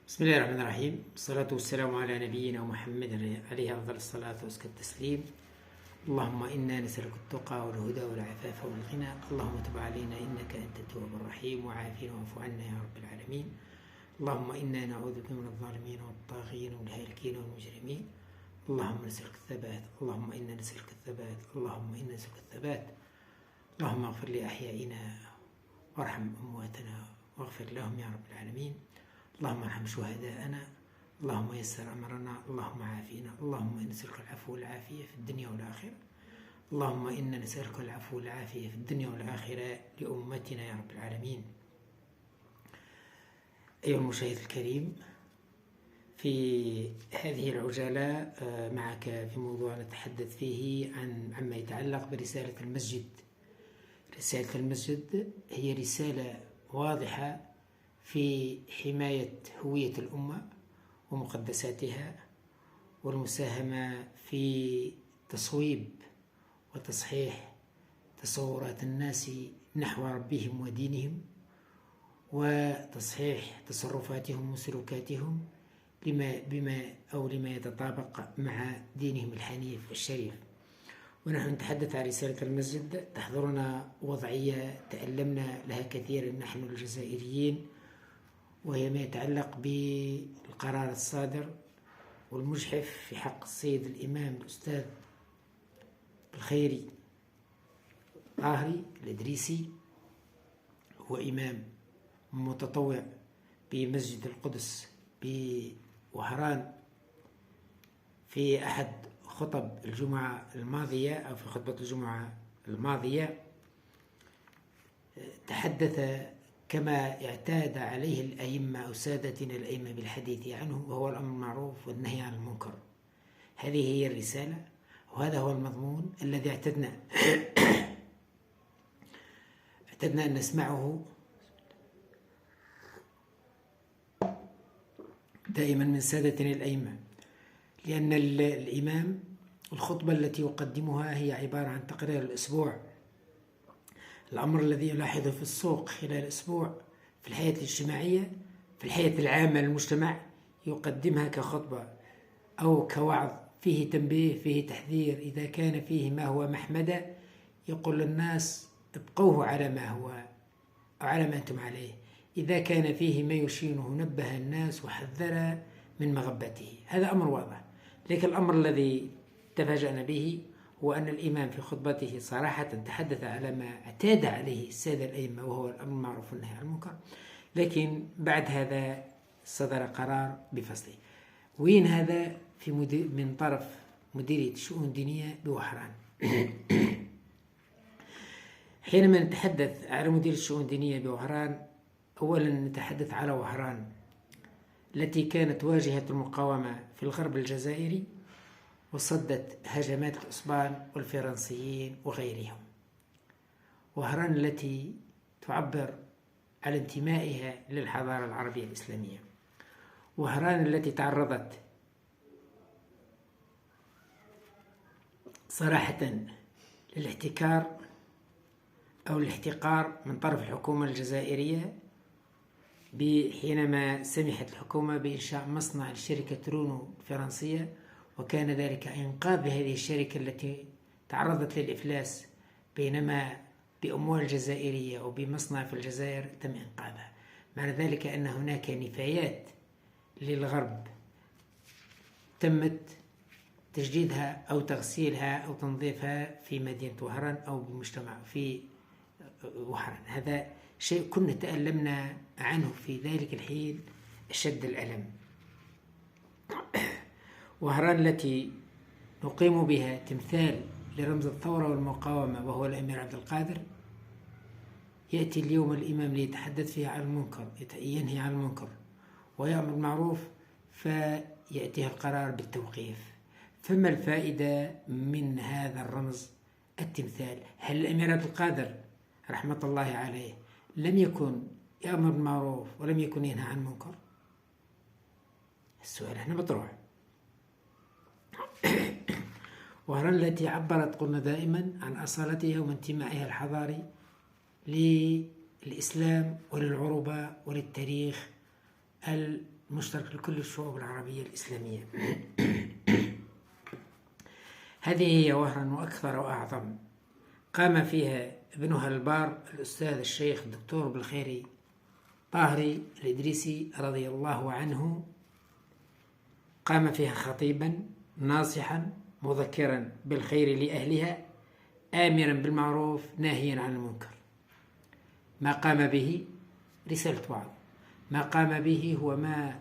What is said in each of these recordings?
بسم الله الرحمن الرحيم. الصلاة والسلام على نبينا محمد عليه أفضل الصلاة وأزكى التسليم. اللهم إنا نسألك التقى والهدى والعفاف والغنى. اللهم تب علينا إنك أنت التواب الرحيم، وعافنا واعف عنا يا رب العالمين. اللهم إنا نعوذ بك من الظالمين والطاغين والهالكين والمجرمين. اللهم نسألك الثبات، اللهم إنا نسألك الثبات، اللهم إنا نسألك الثبات. اللهم اغفر لأحيائنا وارحم أمواتنا واغفر لهم يا رب العالمين. اللهم ارحم شهداءنا، اللهم يسر أمرنا، اللهم عافينا. اللهم إنا نسألك العفو والعافية في الدنيا والآخرة. اللهم إنا نسألك العفو والعافية في الدنيا والآخرة لأمتنا يا رب العالمين. أيها المشاهد الكريم، في هذه العجالة معك في موضوع نتحدث فيه عما يتعلق برسالة المسجد. رسالة المسجد هي رسالة واضحة في حماية هوية الأمة ومقدساتها، والمساهمة في تصويب وتصحيح تصورات الناس نحو ربهم ودينهم، وتصحيح تصرفاتهم وسلوكاتهم لما يتطابق مع دينهم الحنيف الشريف. ونحن نتحدث عن رسالة المسجد. تحضرنا وضعية تألمنا لها كثيرا نحن الجزائريين، وهي ما يتعلق بالقرار الصادر والمجحف في حق السيد الإمام الأستاذ الخيري طاهري الإدريسي. هو إمام متطوع بمسجد القدس بوهران. في أحد خطب الجمعة الماضية أو في خطبة الجمعة الماضية تحدث كما اعتاد عليه الأئمة أو سادتنا الأئمة بالحديث عنه، وهو الأمر المعروف والنهي عن المنكر. هذه هي الرسالة، وهذا هو المضمون الذي اعتدنا أن نسمعه دائما من سادتنا الأئمة، لأن الإمام الخطبة التي يقدمها هي عبارة عن تقرير الأسبوع، الأمر الذي يلاحظه في السوق خلال الأسبوع، في الحياة الاجتماعية، في الحياة العامة للمجتمع، يقدمها كخطبة أو كوعظ فيه تنبيه، فيه تحذير. إذا كان فيه ما هو محمدة يقول للناس ابقوه على ما هو أو على ما أنتم عليه. إذا كان فيه ما يشينه نبه الناس وحذر من مغبته. هذا أمر واضح. لكن الأمر الذي تفاجأنا به هو أن الإمام في خطبته صراحة تحدث على ما اعتاد عليه السادة الأئمة، وهو الأمر المعروف والنهي عن المنكر، لكن بعد هذا صدر قرار بفصله. وين هذا؟ من طرف مديرية الشؤون الدينية بوهران. حينما نتحدث على مديرية الشؤون الدينية بوهران، أولا نتحدث على وهران التي كانت واجهة المقاومة في الغرب الجزائري، وصدت هجمات الأسبان والفرنسيين وغيرهم. وهران التي تعبر عن انتمائها للحضارة العربية الإسلامية. وهران التي تعرضت صراحة للاحتكار أو الاحتقار من طرف الحكومة الجزائرية، حينما سمحت الحكومة بإنشاء مصنع لشركة رونو الفرنسية، وكان ذلك إنقاذ هذه الشركة التي تعرضت للإفلاس، بينما بأموال جزائرية وبمصنع في الجزائر تم إنقاذها. معنى ذلك أن هناك نفايات للغرب تمت تجديدها أو تغسيلها أو تنظيفها في مدينة وهران أو بمجتمع في وهران. هذا شيء كنا تألمنا عنه في ذلك الحين أشد الألم. وهران التي نقيم بها تمثال لرمز الثورة والمقاومة، وهو الأمير عبد القادر، يأتي اليوم الإمام ليتحدث فيها عن المنكر، ينهي عن المنكر ويأمر بالمعروف، فيأتيها القرار بالتوقيف. فما الفائدة من هذا الرمز التمثال؟ هل الأمير عبد القادر رحمة الله عليه لم يكن يأمر بالمعروف ولم يكن ينهى عن المنكر؟ السؤال هنا مطروح. وهران التي عبرت قلنا دائما عن أصالتها وانتمائها الحضاري للإسلام وللعروبة وللتاريخ مشترك لكل الشعوب العربية الإسلامية. هذه هي وهرا وأكثر وأعظم قام فيها ابنها البار الأستاذ الشيخ الدكتور بالخيري طاهري الإدريسي رضي الله عنه. قام فيها خطيبا ناصحا مذكرا بالخير لأهلها آمرا بالمعروف ناهيا عن المنكر. ما قام به رسالة وعظ، ما قام به هو ما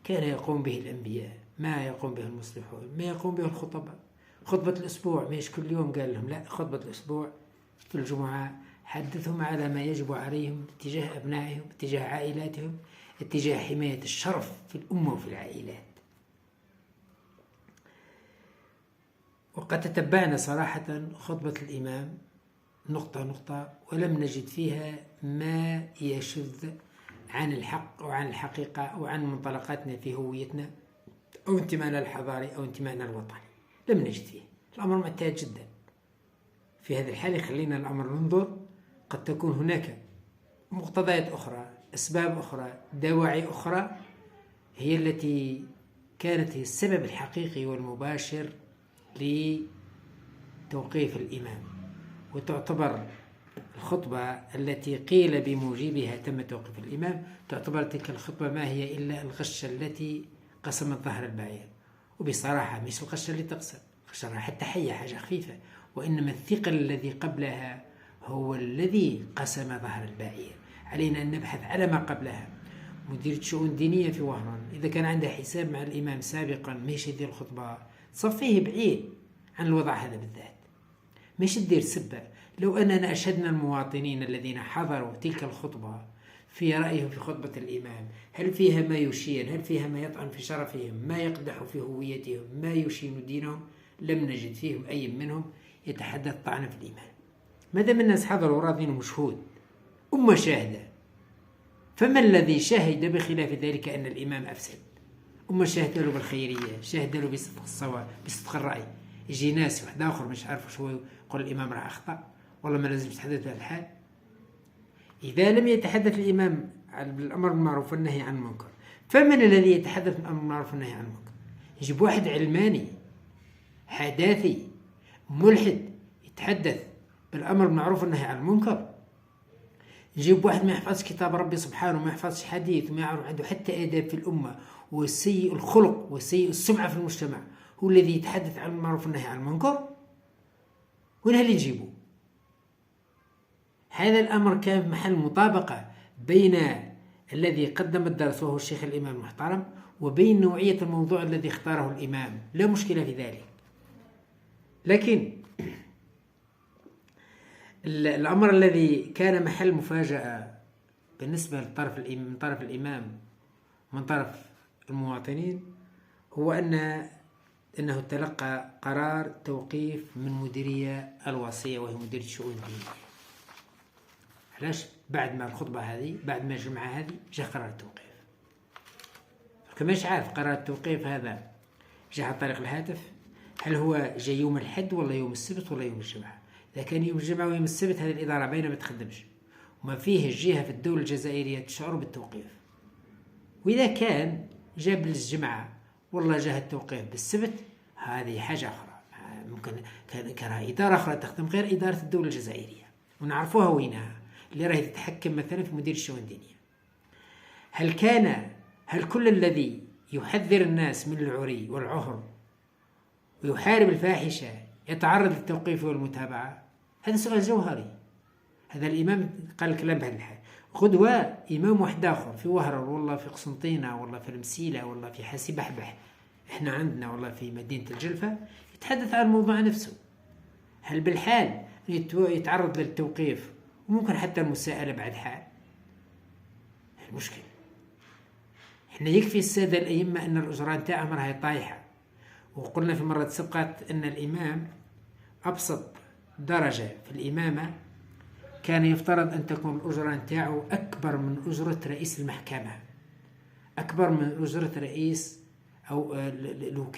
كان يقوم به الأنبياء، ما يقوم به المصلحون، ما يقوم به الخطباء. خطبة الأسبوع مش كل يوم قال لهم، لا، خطبة الأسبوع في الجمعة حدثهم على ما يجب عليهم اتجاه أبنائهم، اتجاه عائلاتهم، اتجاه حماية الشرف في الأمة وفي العائلات. وقد تتبعنا صراحة خطبة الإمام نقطة نقطة ولم نجد فيها ما يشذ عن الحق وعن الحقيقة وعن منطلقاتنا في هويتنا أو انتمائنا الحضاري أو انتمائنا الوطني، لم نجد فيه. الأمر معتاد جدا. في هذه الحالة خلينا الأمر ننظر، قد تكون هناك مقتضيات أخرى، أسباب أخرى، دواعي أخرى هي التي كانت هي السبب الحقيقي والمباشر لتوقيف الإمام. وتعتبر الخطبة التي قيل بموجبها تم توقيف الإمام، تعتبر تلك الخطبة ما هي إلا الغشة التي قسمت ظهر البعير. وبصراحة مش الغشة اللي تقسم، الغشة حتى حية حاجة خفيفة، وإنما الثقل الذي قبلها هو الذي قسم ظهر البعير. علينا أن نبحث على ما قبلها. مديرة شؤون دينية في وهران إذا كان عندها حساب مع الإمام سابقا مش تدير الخطبة، صفيه بعيد عن الوضع هذا بالذات، مش تدير سبة. لو أننا أشهدنا المواطنين الذين حضروا تلك الخطبة في رأيهم في خطبة الإمام، هل فيها ما يشين، هل فيها ما يطعن في شرفهم، ما يقدح في هويتهم، ما يشين دينهم، لم نجد فيهم أي منهم يتحدث طعنا في الإمام. ما دام الناس حضروا راضين ومشهود أمة شاهدة، فما الذي شهد بخلاف ذلك أن الإمام أفسد؟ أمة شاهد له بالخيرية، شاهد له بصدق الصواب، بصدق الرأي. يجي ناس واحد آخر مش عارف شو يقول الإمام راح أخطأ، والله ما لازم يتحدث بهذا الحال. إذا لم يتحدث الإمام بالأمر بالمعروف والنهي عن المنكر، فمن الذي يتحدث بالأمر بالمعروف والنهي عن المنكر؟ يجيب واحد علماني حداثي ملحد يتحدث بالأمر بالمعروف والنهي عن المنكر؟ يجيب واحد ما يحفظش كتاب ربي سبحانه، ما يحفظش حديث، وما يعرف عنده حتى آداب في الأمة، وسيء الخلق وسيء السمعة في المجتمع، هو الذي يتحدث عن المعروف والنهي عن المنكر؟ وين اللي يجيبه؟ هذا الأمر كان محل مطابقة بين الذي قدم الدرس وهو الشيخ الإمام المحترم وبين نوعية الموضوع الذي اختاره الإمام، لا مشكلة في ذلك. لكن الأمر الذي كان محل مفاجأة بالنسبة من طرف الإمام ومن طرف المواطنين هو أنه تلقى قرار توقيف من مديرية الوصية وهي مديرية شؤون دينية. علاش؟ بعد ما الخطبة هذه، بعد ما الجمعة هذه، جاء قرار التوقيف. كماش عارف قرار التوقيف هذا جاء عن طريق الهاتف، هل هو جاء يوم الحد ولا يوم السبت ولا يوم الجمعة؟ إذا كان يوم الجمعة ويوم السبت هذه الإدارة باينة ما تخدمش، وما فيه الجهة في الدولة الجزائرية تشعر بالتوقيف. وإذا كان جاب الجمعة والله جاء التوقيف بالسبت، هذه حاجة أخرى. ممكن كان إدارة أخرى تخدم غير إدارة الدولة الجزائرية ونعرفوها وينها، اللي راهي تتحكم مثلا في مدير الشؤون الدينية. هل كل الذي يحذر الناس من العري والعهر ويحارب الفاحشة يتعرض للتوقيف والمتابعة؟ هذا سؤال جوهري. هذا الإمام قال الكلام بهذا الحال. غدوة إمام واحد آخر في وهران والله في قسنطينة والله في المسيلة والله في حاسي بحبح إحنا عندنا والله في مدينة الجلفة يتحدث عن الموضوع نفسه. هل بالحال يتعرض للتوقيف وممكن حتى المساءلة بعد حال؟ المشكلة إحنا يكفي السادة الأئمة أن الأجران تاعهم راهي طايحة، وقلنا في مرة سبقت أن الإمام أبسط درجة في الإمامة كان يفترض أن تكون الأجرة تاعه أكبر من أجرة رئيس المحكمة، أكبر من أجرة رئيس أو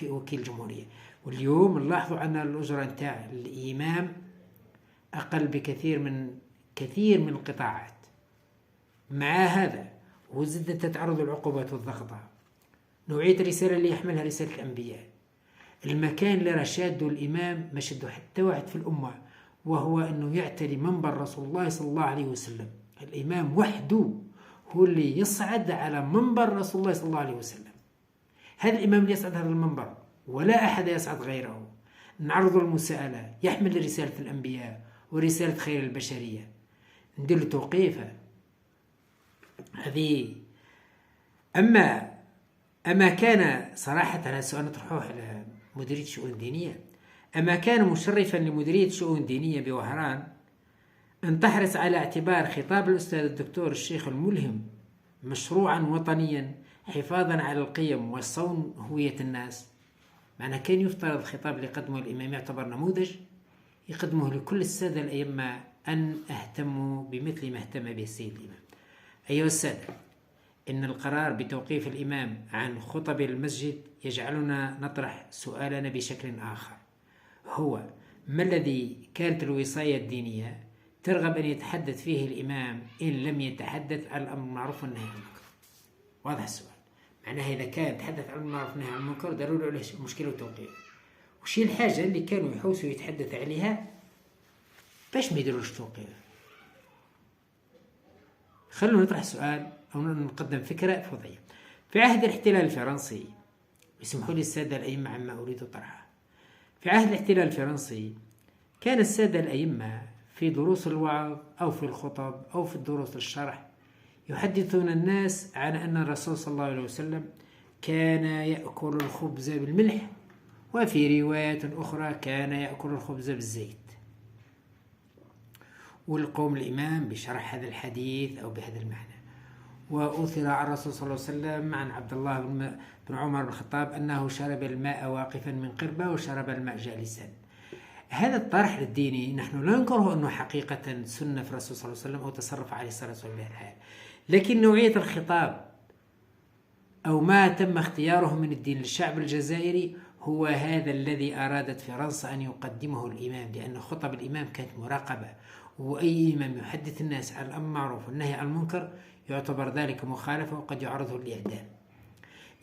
وكيل الجمهورية. واليوم نلاحظوا أن الأجرة تاع الإمام أقل بكثير من القطاعات. مع هذا وزدت تتعرض للعقوبات والضغطة. نوعية الرسالة اللي يحملها رسالة الأنبياء. المكان اللي رشاده الإمام ما شده حتى واحد في الأمة، وهو أنه يعتلي منبر رسول الله صلى الله عليه وسلم. الإمام وحده هو اللي يصعد على منبر رسول الله صلى الله عليه وسلم. هذا الإمام اللي يصعد هذا المنبر ولا أحد يصعد غيره. نعرض المساءلة، يحمل رسالة الأنبياء ورسالة خير البشرية، ندير له توقيفة هذه. أما كان صراحة، هذا السؤال نطرحوه على مديرية الشؤون الدينية، أما كان مشرفا لمديرية الشؤون الدينية بوهران أن تحرص على اعتبار خطاب الأستاذ الدكتور الشيخ الملهم مشروعا وطنيا حفاظا على القيم وصون هوية الناس. معنى كان يفترض الخطاب اللي قدمه الإمام يعتبر نموذج يقدمه لكل السادة الأئمة أن اهتموا بمثل ما اهتم به السيد الإمام. أيها السادة، إن القرار بتوقيف الإمام عن خطب المسجد يجعلنا نطرح سؤالنا بشكل آخر، هو ما الذي كانت الوصاية الدينية ترغب أن يتحدث فيه الإمام إن لم يتحدث عن الأمر بالمعروف والنهي عن المنكر؟ واضح السؤال. معناها إذا كان يتحدث عن الأمر بالمعروف والنهي عن المنكر ضروري عليه مشكلة وتوقيف. وشي الحاجة اللي كانوا يحوسوا يتحدث عليها باش ما يديروش توقيف؟ خلونا نطرح سؤال أو نقدم فكرة وضعية. في عهد الاحتلال الفرنسي، يسمحوا لي السادة الأئمة عما أريد طرحه، في عهد الاحتلال الفرنسي كان السادة الأئمة في دروس الوعظ أو في الخطب أو في الدروس الشرح يحدثون الناس عن أن الرسول صلى الله عليه وسلم كان يأكل الخبز بالملح، وفي روايات أخرى كان يأكل الخبز بالزيت. والقوم الإمام بشرح هذا الحديث أو بهذا المعنى. وأثر عن الرسول صلى الله عليه وسلم عن عبد الله بن عمر بن الخطاب أنه شرب الماء واقفا من قربة وشرب الماء جالسا. هذا الطرح الديني نحن لا ننكره أنه حقيقة سنة في الرسول صلى الله عليه وسلم أو تصرف عليه الصلاة والسلام، لكن نوعية الخطاب أو ما تم اختياره من الدين للشعب الجزائري هو هذا الذي أرادت فرنسا أن يقدمه الإمام، لأن خطب الإمام كانت مراقبة، وأي إمام يحدث الناس عن الأمر بالمعروف والنهي عن المنكر يعتبر ذلك مخالفة وقد يعرضه للإعدام.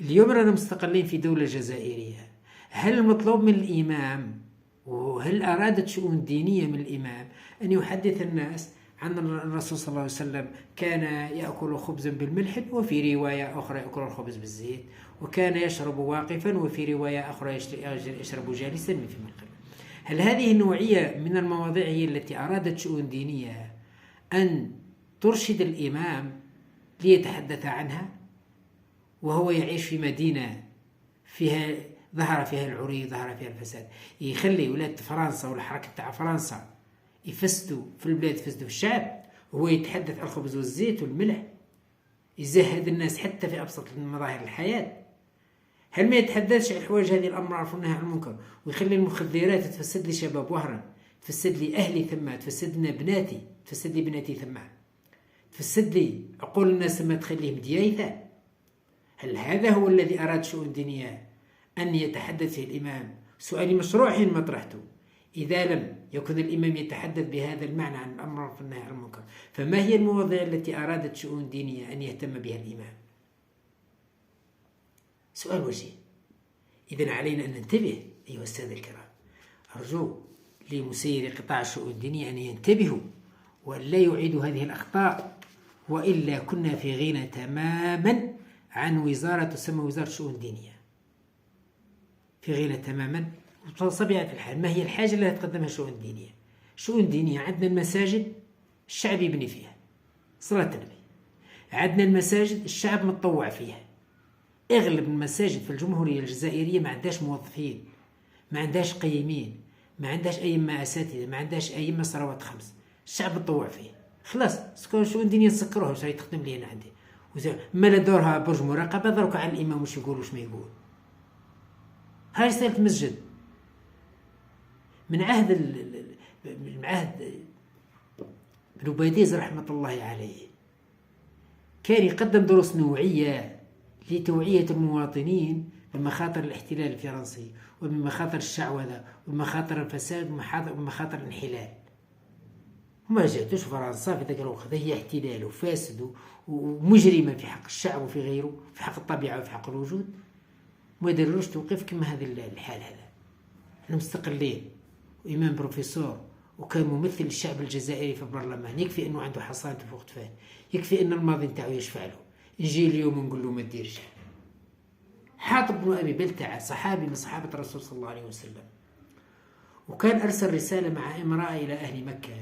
اليوم رانا مستقلين في دولة جزائرية، هل المطلوب من الإمام وهل أرادت شؤون دينية من الإمام أن يحدث الناس عن الرسول صلى الله عليه وسلم كان يأكل خبزا بالملح، وفي رواية أخرى يأكل الخبز بالزيت، وكان يشرب واقفا، وفي رواية أخرى يشرب جالسا من فم القبل؟ هل هذه النوعية من المواضيع هي التي أرادت شؤون دينية أن ترشد الإمام ليتحدث عنها وهو يعيش في مدينة فيها ظهر فيها العري، ظهر فيها الفساد، يخلي ولاة فرنسا والحركة تاع فرنسا يفسدوا في البلاد، يفسدوا في الشعب، وهو يتحدث عن الخبز والزيت والملح، يزهد الناس حتى في أبسط مظاهر الحياة؟ هل ما يتحدثش عن الحوايج هذه الأمر معروف والنهي عن المنكر، ويخلي المخدرات تفسد لي شباب وهران، تفسد لي أهلي ثم، تفسد لنا بناتي، تفسد لي بناتي ثم، تفسد لي عقول الناس ثم، تخليهم ديايثة؟ هل هذا هو الذي أراد شؤون دينية أن يتحدث فيه الإمام؟ سؤالي مشروع حين ما طرحته. إذا لم يكن الإمام يتحدث بهذا المعنى عن الأمر معروف والنهي عن المنكر، فما هي المواضيع التي أرادت شؤون دينية أن يهتم بها الإمام؟ سؤال وجيه. إذن علينا أن ننتبه أيها السادة الكرام. أرجو لمسيري قطاع الشؤون الدينية أن ينتبهوا وأن لا يعيدوا هذه الأخطاء، وإلا كنا في غنى تماما عن وزارة تسمى وزارة الشؤون الدينية، في غنى تماما. وطبيعة الحال ما هي الحاجة التي تقدمها الشؤون الدينية؟ الشؤون الدينية عندنا المساجد الشعب يبني فيها صلاة النبي، عندنا المساجد الشعب متطوع فيها. اغلب المساجد في الجمهورية الجزائرية ما عندهاش موظفين، ما عندهاش قيمين، ما عندهاش أئمة أساتذة، ما عندهاش أئمة صلوات خمس، الشعب متطوع فيه. خلاص سكون الشؤون الدينية تسكروها واش تخدم لي أنا عندي، ما لا دورها برج مراقبة ضرك على الإمام واش يقول واش ما يقول. هاي رسالة مسجد من عهد بن بيديز رحمة الله عليه، كان يقدم دروس نوعية لتوعية المواطنين بمخاطر الاحتلال الفرنسي وبمخاطر الشعوذة وبمخاطر الفساد وبمخاطر الانحلال. وما جاتوش فرنسا في ذاك الوقت هي احتلال وفاسد ومجرمة في حق الشعب وفي غيره، في حق الطبيعة وفي حق الوجود. ما داروش توقيف كما هذا الحال هذا. احنا مستقلين، وإمام بروفيسور وكان ممثل الشعب الجزائري في البرلمان، يكفي انه عنده حصانته فوق كتفاه، يكفي ان الماضي نتاعو يشفع له. نجي اليوم نقول له ما ديرش. حاطب بن أبي بلتعة صحابي من صحابة الرسول صلى الله عليه وسلم، وكان أرسل رسالة مع امرأة إلى أهل مكة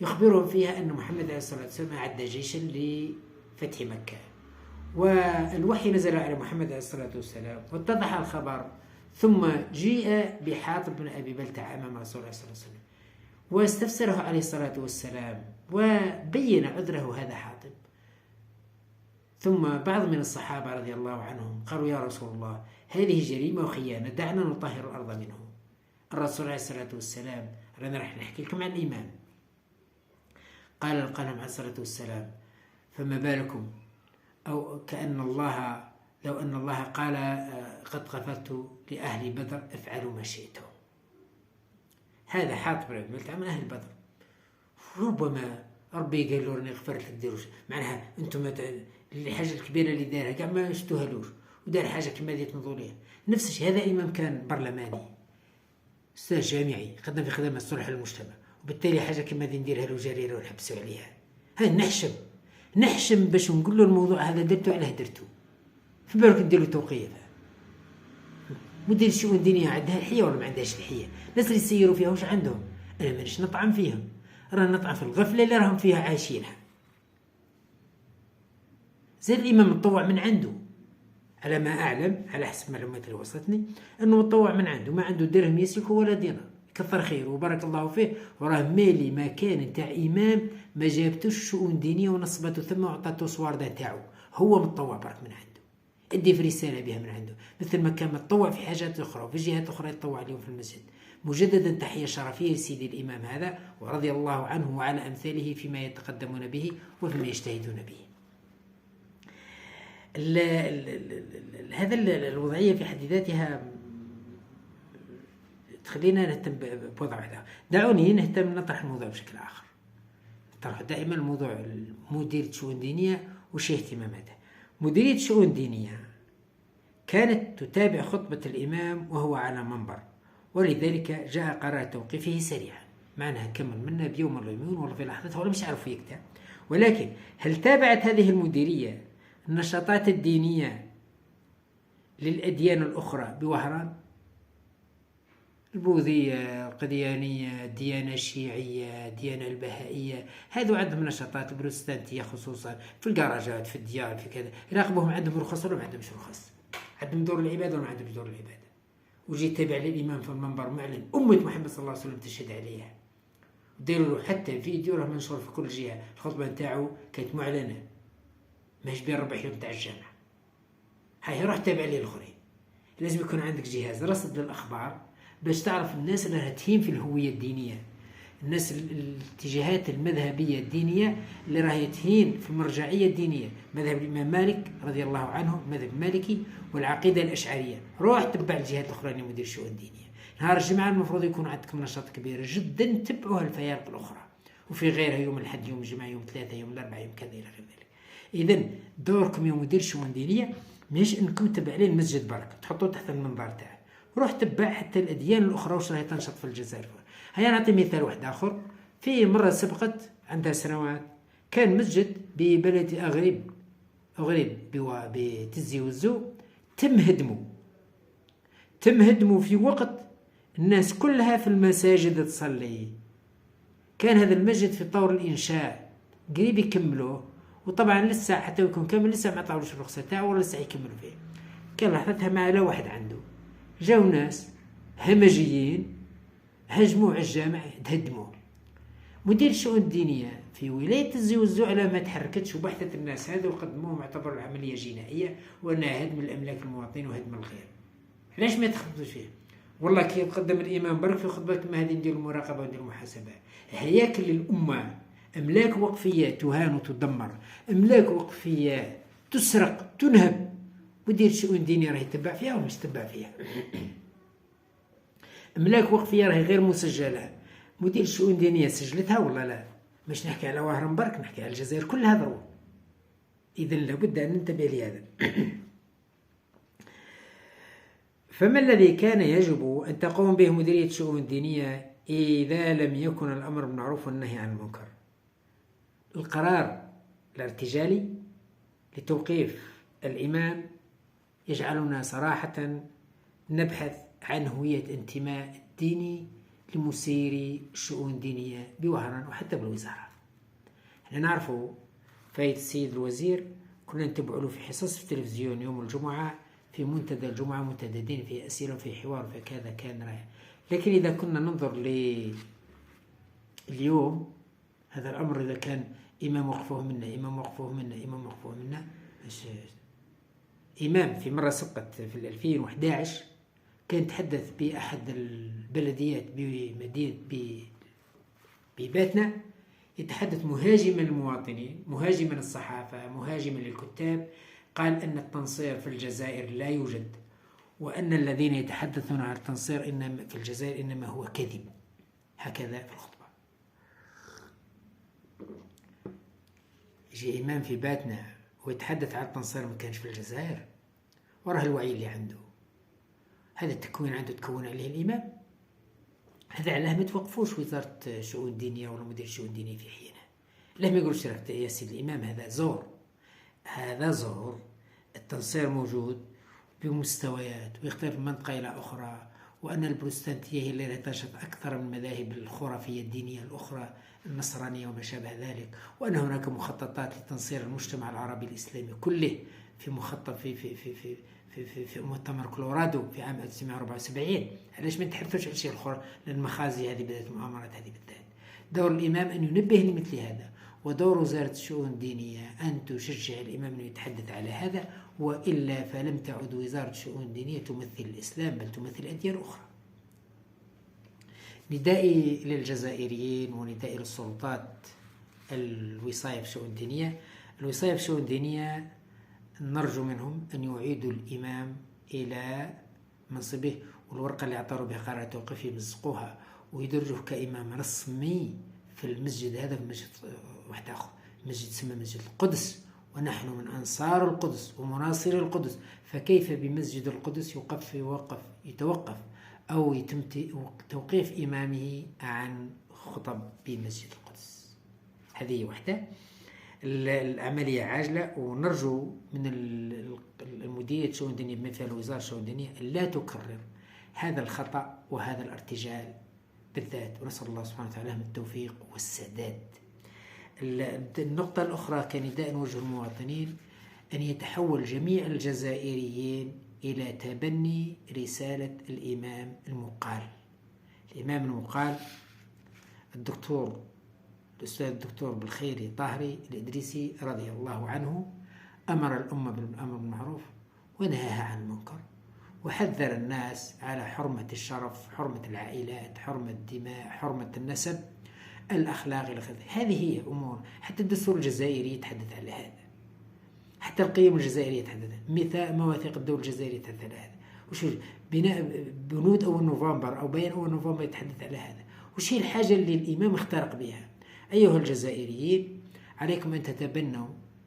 يخبرهم فيها أن محمد عليه الصلاة والسلام أعد جيشا لفتح مكة، والوحي نزل على محمد عليه الصلاة والسلام واتضح الخبر. ثم جيء بحاطب بن أبي بلتعة أمام رسول الله صلى الله عليه وسلم واستفسره عليه الصلاة والسلام وبين عذره هذا حاطب. ثم بعض من الصحابة رضي الله عنهم قالوا يا رسول الله هذه جريمة وخيانة، دعنا نطهر الأرض منه. الرسول عليه الصلاة والسلام رانا راح نحكي لكم عن الإمام. قال القلم عليه الصلاة والسلام فما بالكم، أو كأن الله لو أن الله قال قد غفرت لأهل بدر افعلوا ما شئتم. هذا حاطب بن أبي بلتعة من أهل بدر، ربما ربي قال له راني غفرت لك ديروش، معناها انتم الحاجة الكبيرة اللي دارها كاع ما شفتوهالوش، ودار حاجة كما هذه تنظروا ليها. نفس الشيء هذا إمام كان برلماني أستاذ جامعي خدم في خدمة صلح المجتمع، وبالتالي حاجة كما هذه نديرها له جريرة ونحبسوا عليها. هاي نحشم باش نقول له الموضوع هذا درتو علاه درتو، في بالك ندير له توقيف. مدير الشؤون الدينية عندها الحية ولا ما عندهاش الحية؟ الناس اللي يسيروا فيها وش عندهم؟ أنا مانيش نطعم فيهم، رانا نطعم في الغفلة اللي راهم فيها عايشينها. زي الإمام متطوع من عنده، على ما أعلم على حسب معلومات اللي وصلتني أنه متطوع من عنده، ما عنده درهم يسلكه ولا دينار، كثر خير وبارك الله فيه، وراه مالي مكان نتاع إمام ما جابتوش الشؤون الدينية ونصبته ثم وعطاته صوارده تاعو، هو متطوع برك من عنده، ادي في رسالة بها من عنده، مثل ما كان متطوع في حاجات أخرى وفي جهات أخرى يتطوع اليوم في المسجد. مجددا تحية شرفية لسيدي الإمام هذا ورضي الله عنه وعلى أمثاله فيما يتقدمون به وفيما يجتهدون به. هذا الوضعية في حد ذاتها تخلينا نهتم بوضع هذا. دعوني نهتم نطرح الموضوع بشكل آخر، نطرح دائما الموضوع مديرية شؤون دينية وش اهتماماتها. مديرية شؤون دينية كانت تتابع خطبة الإمام وهو على منبر، ولذلك جاء قرار توقيفه سريعا، معناها كمل منا بيوم ولا يومين ولا في لحظتها ولا مش عارف يكتب. ولكن هل تابعت هذه المديرية النشاطات الدينية للأديان الأخرى بوهران؟ البوذية، القديانية، الديانة الشيعية، الديانة البهائية، هذو عندهم نشاطات، البروتستانتية خصوصا في الجراجات في الديار في كذا، يراقبوهم عندهم رخص ولا ما عندهمش رخص، عندهم دور العبادة ولا ما عندهمش دور العبادة. وجي تابع للإمام في المنبر معلن أمة محمد صلى الله عليه وسلم تشهد عليها، وديروا له حتى فيديو راه منشور في كل جهة. الخطبة نتاعو كانت معلنة، ماهيش بين ربع يوم تاع الجامعة. هاي روح تابع لي الآخرين. لازم يكون عندك جهاز رصد للأخبار باش تعرف الناس اللي راها تهين في الهوية الدينية، الناس الاتجاهات المذهبية الدينية اللي راهي تهين في المرجعية الدينية، مذهب الإمام مالك رضي الله عنه، مذهب المالكي والعقيدة الأشعرية. روح تبع الجهات الأخرى اللي مدير الشؤون الدينية. نهار الجمعة المفروض يكون عندكم نشاط كبير جدا، تبعوها الفيارق الأخرى وفي غيرها، يوم الأحد، يوم الجمعة، يوم الثلاثة، يوم الأربعاء، يوم كذا إلى غير ذلك. إذن دوركم يا مدير الشؤون الدينية مش انكم تبع لي المسجد برك تحطوه تحت المنبر تاعه، روح تبع حتى الأديان الأخرى وش راهي تنشط في الجزائر. هيا نعطي مثال واحد آخر. في مرة سبقت عندها سنوات كان مسجد ببلد أغرب بتزي وزو تم هدمه في وقت الناس كلها في المساجد تصلي. كان هذا المسجد في طور الإنشاء، قريب يكملوه، وطبعا لسه حتى يكون كامل لسه ما طاولوش الرخصة تاعه ولا لسه يكملوا فيه. كان لحظتها مع لا واحد عنده، جاو ناس همجيين هجموا على الجامع تهدموه. مدير الشؤون الدينية في ولاية تزي وزو على ما تحركتش وبحثت الناس هذا وقدموهم اعتبروا العملية جنائية وأنها هدم الأملاك المواطنين وهدم الغير. علاش ما تخبطوش فيه؟ والله كي يقدم الإمام برك في خطبة كما هذه ندير المراقبة وندير المحاسبة. هياكل الأمة، أملاك وقفية تهان وتدمر، أملاك وقفية تسرق تنهب، مدير الشؤون الدينية راهي يتبع فيها ولا مش يتبع فيها؟ أملاك وقفية راهي غير مسجلة، مدير الشؤون الدينية سجلتها ولا لا؟ مش نحكي على وهرنبرك، نحكي على الجزائر كلها ضروري. إذن لابد أن ننتبه لهذا. فما الذي كان يجب أن تقوم به مديرية الشؤون الدينية إذا لم يكن الأمر بالمعروف والنهي عن المنكر؟ القرار الارتجالي لتوقيف الإمام يجعلنا صراحة نبحث عن هوية انتماء الديني لمسيري الشؤون الدينية بوهران وحتى بالوزارة. احنا نعرفوا فايد السيد الوزير، كنا نتبع له في حصص في التلفزيون يوم الجمعة، في منتدى الجمعة متددين في أسئلة وفي حوار، فكذا كان رائع. لكن إذا كنا ننظر اليوم هذا الأمر، إذا كان إمام وقفه منا، إمام وقفه منا، إمام وقفه منا، إمام في مرة سقط في 2011 كان يتحدث بأحد البلديات بمدينة بباتنا، يتحدث مهاجما للمواطنين، مهاجما للصحافة، مهاجما للكتاب، قال أن التنصير في الجزائر لا يوجد، وأن الذين يتحدثون عن التنصير في الجزائر إنما هو كذب. هكذا في الخطبة. يجي إمام في باتنا ويتحدث عن التنصير ما كانش في الجزائر، وراه الوعي اللي عنده، هذا التكوين عنده تكون عليه الإمام. هذا علاه ما توقفوش وزارة الشؤون الدينية ولا مدير الشؤون الدينية في حينه. لا ما يقولش يا سيد الإمام هذا زور، هذا زور. التنصير موجود بمستويات ويختلف من منطقة إلى أخرى، وأن البروتستانتية هي اللي تنشط أكثر من المذاهب الخرافية الدينية الأخرى، النصرانية وما شابه ذلك، وأن هناك مخططات لتنصير المجتمع العربي الإسلامي كله، في مخطط في مؤتمر كولورادو في عام 1974. علاش ما نتحدثوش على الشيء الآخر؟ لأن المخازي هذه بدأت، المؤامرات هذه بالذات. دور الإمام أن ينبه لمثل هذا، ودور وزارة الشؤون الدينية أن تشجع الإمام أن يتحدث على هذا، وإلا فلم تعد وزارة الشؤون الدينية تمثل الإسلام، بل تمثل أديان أخرى. ندائي للجزائريين وندائي للسلطات الوصاية في الشؤون الدينية، الوصاية في الشؤون الدينية نرجو منهم أن يعيدوا الإمام إلى منصبه، والورقة اللي اعتروا بها قرار توقيفه يمزقوها ويدرجوه كإمام رسمي في المسجد هذا، في مسجد واحد آخر، مسجد سمى مسجد القدس، ونحن من أنصار القدس ومناصر القدس، فكيف بمسجد القدس يتوقف أو يتم توقيف إمامه عن خطب بمسجد القدس؟ هذه واحدة. العملية عاجلة، ونرجو من المديرية الشؤون الدينية بما فيها وزارة الشؤون الدينية لا تكرر هذا الخطأ وهذا الارتجال بالذات، ونسأل الله سبحانه وتعالى من التوفيق والسداد. النقطة الأخرى كنداء نوجه المواطنين أن يتحول جميع الجزائريين إلى تبني رسالة الإمام المقال. الإمام المقال الأستاذ الدكتور بالخيري طاهري الإدريسي رضي الله عنه أمر الأمة بالأمر بالمعروف ونهاها عن المنكر، وحذر الناس على حرمة الشرف، حرمة العائلات، حرمة الدماء، حرمة النسب، الأخلاق. هذه هي أمور، حتى الدستور الجزائري يتحدث على هذا، حتى القيم الجزائرية يتحدث، مثال مواثيق الدولة الجزائرية يتحدث على هذا، وش بناء بنود أول نوفمبر أو بيان أول نوفمبر يتحدث على هذا. وش هي الحاجة اللي الإمام اخترق بها؟ أيها الجزائريين، عليكم أن تتبنوا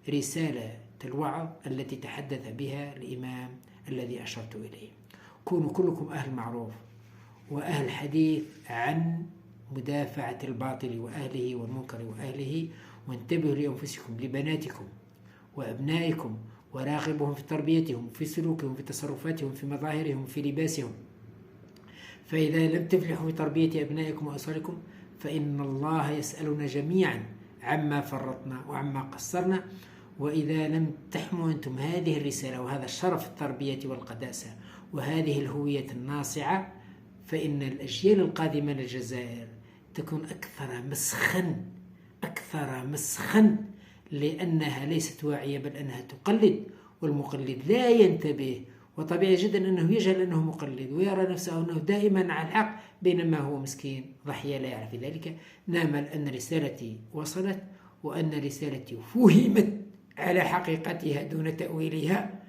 رسالة الوعظ التي تحدث بها الإمام الذي أشرت إليه. كونوا كلكم أهل معروف وأهل حديث عن مدافعة الباطل وأهله والمنكر وأهله، وانتبهوا لأنفسكم، لبناتكم وأبنائكم، وراقبهم في تربيتهم، في سلوكهم، في تصرفاتهم، في مظاهرهم، في لباسهم. فإذا لم تفلحوا في تربية أبنائكم وأصغركم فإن الله يسألنا جميعا عما فرطنا وعما قصرنا. وإذا لم تحموا أنتم هذه الرسالة وهذا الشرف التربية والقداسة وهذه الهوية الناصعة، فإن الأجيال القادمة للجزائر تكون أكثر مسخا لأنها ليست واعية، بل أنها تقلد، والمقلد لا ينتبه، وطبيعي جدا أنه يجهل أنه مقلد ويرى نفسه أنه دائما على الحق، بينما هو مسكين ضحية لا يعرف ذلك. نامل أن رسالتي وصلت، وأن رسالتي فهمت على حقيقتها دون تأويلها،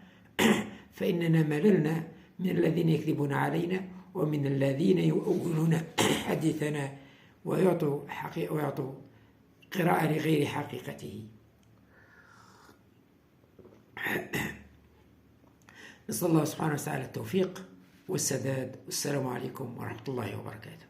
فإننا مللنا من الذين يكذبون علينا ومن الذين يؤولون حديثنا ويعطوا قراءة لغير حقيقته. نسأل الله سبحانه وتعالى التوفيق والسداد. والسلام عليكم ورحمة الله وبركاته.